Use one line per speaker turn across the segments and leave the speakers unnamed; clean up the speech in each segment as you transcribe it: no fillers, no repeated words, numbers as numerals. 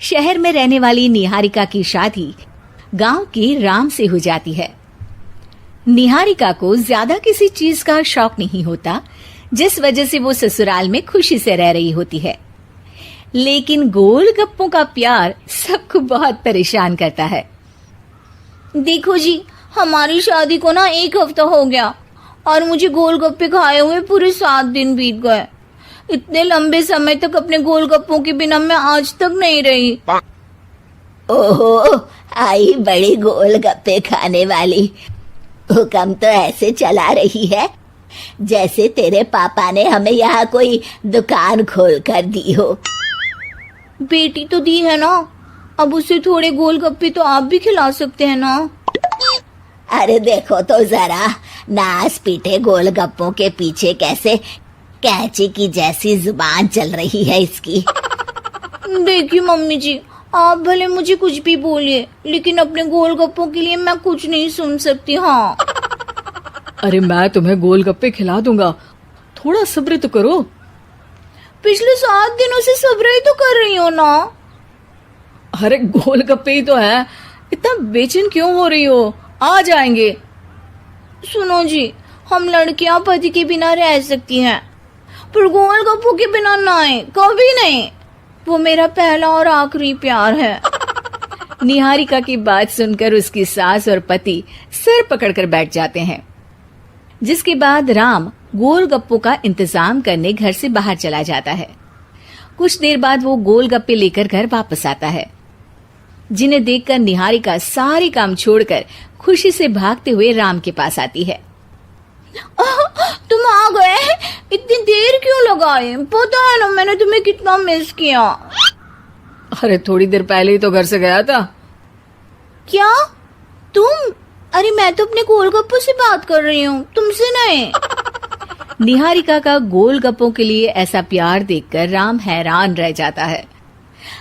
शहर में रहने वाली निहारिका की शादी गांव के राम से हो जाती है। निहारिका को ज्यादा किसी चीज का शौक नहीं होता, जिस वजह से वो ससुराल में खुशी से रह रही होती है। लेकिन गोलगप्पों का प्यार सबको बहुत परेशान करता है।
देखो जी, हमारी शादी को ना 1 हफ्ता हो गया और मुझे गोलगप्पे खाए हुए पूरे 7 दिन बीत गए। इतने लंबे समय तक अपने गोलगप्पों के बिना मैं आज तक नहीं रही।
ओहो, आई बड़ी गोलगप्पे खाने वाली। हुक्म तो ऐसे चला रही है जैसे तेरे पापा ने हमें यहाँ कोई दुकान खोल कर दी हो।
बेटी तो दी है ना, अब उसे थोड़े गोलगप्पे तो आप भी खिला सकते हैं ना।
अरे देखो तो जरा, नास पीटे गोलगप्पों के पीछे कैसे कैंची की जैसी जुबान चल रही है इसकी।
देखिए मम्मी जी, आप भले मुझे कुछ भी बोलिए, लेकिन अपने गोलगप्पों के लिए मैं कुछ नहीं सुन सकती। हाँ,
अरे मैं तुम्हें गोलगप्पे खिला दूंगा, थोड़ा सब्र तो करो।
पिछले 7 दिनों से सब्र ही तो कर रही हो ना।
अरे गोलगप्पे ही तो है, इतना बेचैन क्यों हो रही हो? आ जाएंगे।
सुनो जी, हम लड़कियां पति के बिना रह सकती हैं, पर गोलगप्पों के बिना नहीं, कभी नहीं। वो मेरा पहला और आखिरी प्यार है।
निहारिका की बात सुनकर उसकी सास और पति सिर पकड़कर बैठ जाते हैं। जिसके बाद राम गोलगप्पों का इंतजाम करने घर से बाहर चला जाता है। कुछ देर बाद वो गोलगप्पे लेकर घर वापस आता है, जिन्हें देखकर निहारिका सारे काम छोड़कर खुशी से भागते हुए राम के पास आती है।
तुम आ गए? इतनी देर क्यों लगाई? पता है ना मैंने तुम्हें कितना मिस किया।
अरे थोड़ी देर पहले ही तो घर से गया था।
क्या तुम? अरे मैं तो अपने गोलगप्पों से बात कर रही हूँ, तुमसे नहीं।
निहारिका का गोलगप्पों के लिए ऐसा प्यार देखकर राम हैरान रह जाता है।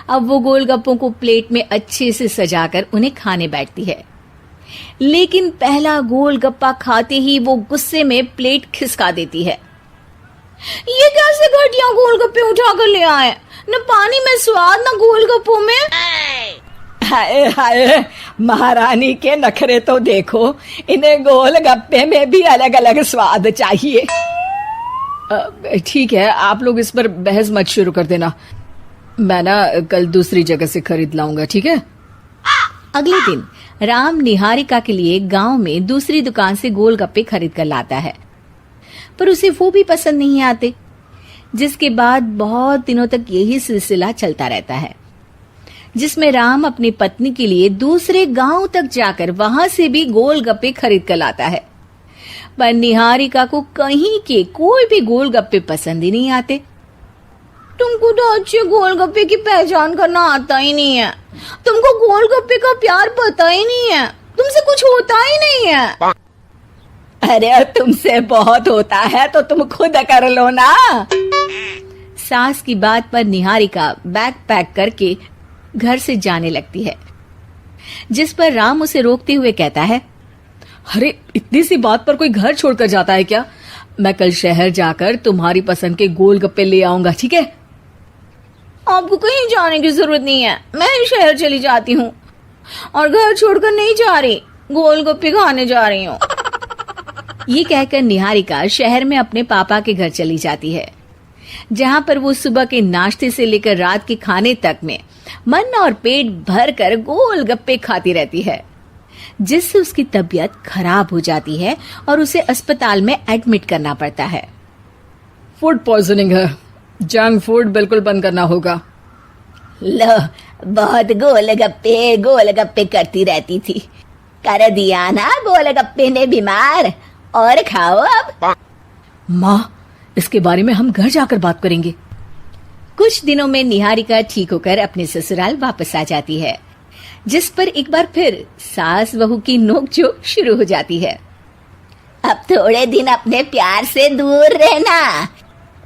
अब वो गोलगप्पों को प्लेट में अच्छे से सजाकर उन्हें खाने बैठती है, लेकिन पहला गोलगप्पा खाते ही वो गुस्से में प्लेट खिसका देती है।
ये कैसे घटिया गोलगप्पे उठा कर ले आए? न पानी में स्वाद, न गोलगप्पों में।
हाय हाय, महारानी के नखरे तो देखो, इन्हें गोलगप्पे में भी अलग अलग स्वाद चाहिए।
ठीक है, आप लोग इस पर बहस मत शुरू कर देना, मैं ना कल दूसरी जगह से खरीद लाऊंगा, ठीक है?
अगले दिन राम निहारिका के लिए गांव में दूसरी दुकान से गोलगप्पे खरीद कर लाता है, पर उसे वो भी पसंद नहीं आते। जिसके बाद बहुत दिनों तक यही सिलसिला चलता रहता है, जिसमें राम अपनी पत्नी के लिए दूसरे गांव तक जाकर वहां से भी गोलगप्पे खरीद कर लाता है। पर निहारिका को कहीं के कोई भी गोलगप्पे पसंद ही नहीं आते।
तुमको तो अच्छे गोलगप्पे की पहचान करना आता ही नहीं है। तुमको गोलगप्पे का प्यार पता ही नहीं है, तुमसे कुछ होता ही नहीं है।
अरे तुमसे बहुत होता है तो तुम खुद कर लो ना।
सास की बात पर निहारिका बैग पैक करके घर से जाने लगती है, जिस पर राम उसे रोकते हुए कहता है,
अरे इतनी सी बात पर कोई घर छोड़कर जाता है क्या? मैं कल शहर जाकर तुम्हारी पसंद के गोलगप्पे ले आऊंगा, ठीक है?
आपको कहीं जाने की जरूरत नहीं है, मैं ही शहर चली जाती हूँ और घर छोड़कर नहीं जा रही, गोलगप्पे खाने जा रही हूँ।
ये कहकर निहारिका शहर में अपने पापा के घर चली जाती है, जहाँ पर वो सुबह के नाश्ते से लेकर रात के खाने तक में मन और पेट भर कर गोलगप्पे खाती रहती है, जिससे उसकी तबीयत खराब हो जाती है और उसे अस्पताल में एडमिट करना पड़ता है।
फूड पॉइजनिंग है, जंक फूड बिल्कुल बंद करना होगा।
लो, बहुत गोलगप्पे गोलगप्पे करती रहती थी, कर दिया ना गोलगप्पे ने बीमार। और खाओ अब।
माँ, इसके बारे में हम घर जाकर बात करेंगे।
कुछ दिनों में निहारिका ठीक होकर अपने ससुराल वापस आ जाती है, जिस पर एक बार फिर सास बहू की नोकझोंक शुरू हो जाती है।
अब थोड़े दिन अपने प्यार से दूर रहना,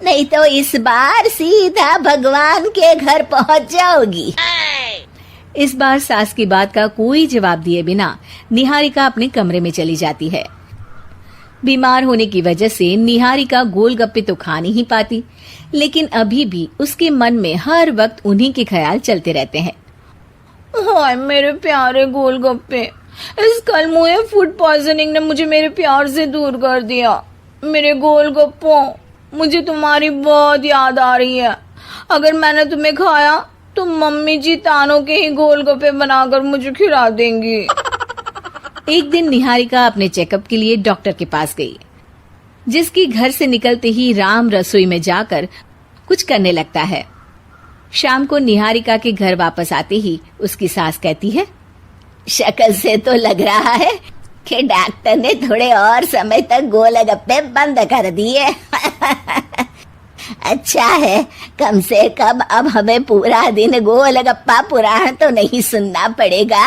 नहीं तो इस बार सीधा भगवान के घर पहुंच जाओगी।
इस बार सास की बात का कोई जवाब दिए बिना निहारिका अपने कमरे में चली जाती है। बीमार होने की वजह से निहारिका गोलगप्पे तो खा नहीं पाती, लेकिन अभी भी उसके मन में हर वक्त उन्हीं के ख्याल चलते रहते हैं।
हाय मेरे प्यारे गोलगप्पे, इस कल मुझे फूड पॉइजनिंग ने मुझे मेरे प्यार से दूर कर दिया। मेरे गोलगप्पों, मुझे तुम्हारी बहुत याद आ रही है। अगर मैंने तुम्हें खाया तो मम्मी जी तानों के ही गोलगप्पे बनाकर मुझे खिला देंगी।
एक दिन निहारिका अपने चेकअप के लिए डॉक्टर के पास गई, जिसकी घर से निकलते ही राम रसोई में जाकर कुछ करने लगता है। शाम को निहारिका के घर वापस आते ही उसकी सास कहती है,
शक्ल से तो लग रहा है कि डॉक्टर ने थोड़े और समय तक गोलगप्पे बंद कर दिए। अच्छा है, कम से कम अब हमें पूरा दिन गोलगप्पा पुराण तो नहीं सुनना पड़ेगा।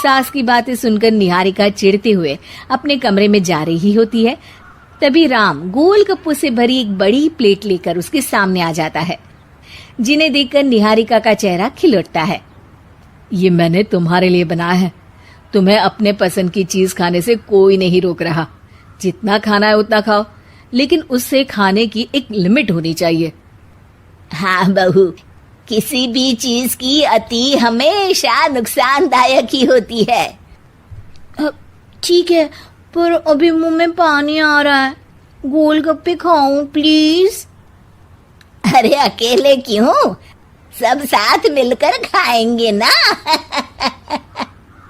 सास की बातें सुनकर निहारिका चिढ़ते हुए अपने कमरे में जा रही होती है। तभी राम गोलगप्पों से भरी एक बड़ी प्लेट लेकर उसके सामने आ जाता है, जिन्हें देखकर निहारिका का चेहरा खिल उठता है।
ये मैंने तुम्हारे लिए बनाया है। तुम्हें अपने पसंद की चीज खाने से कोई नहीं रोक रहा। जितना खाना है उतना खाओ, लेकिन उससे खाने की एक लिमिट होनी चाहिए।
हाँ बहू, किसी भी चीज की अति हमेशा नुकसानदायक ही होती है।
ठीक है, पर अभी मुंह में पानी आ रहा है। गोलगप्पे खाऊं प्लीज?
अरे अकेले क्यों, सब साथ मिलकर खाएंगे ना।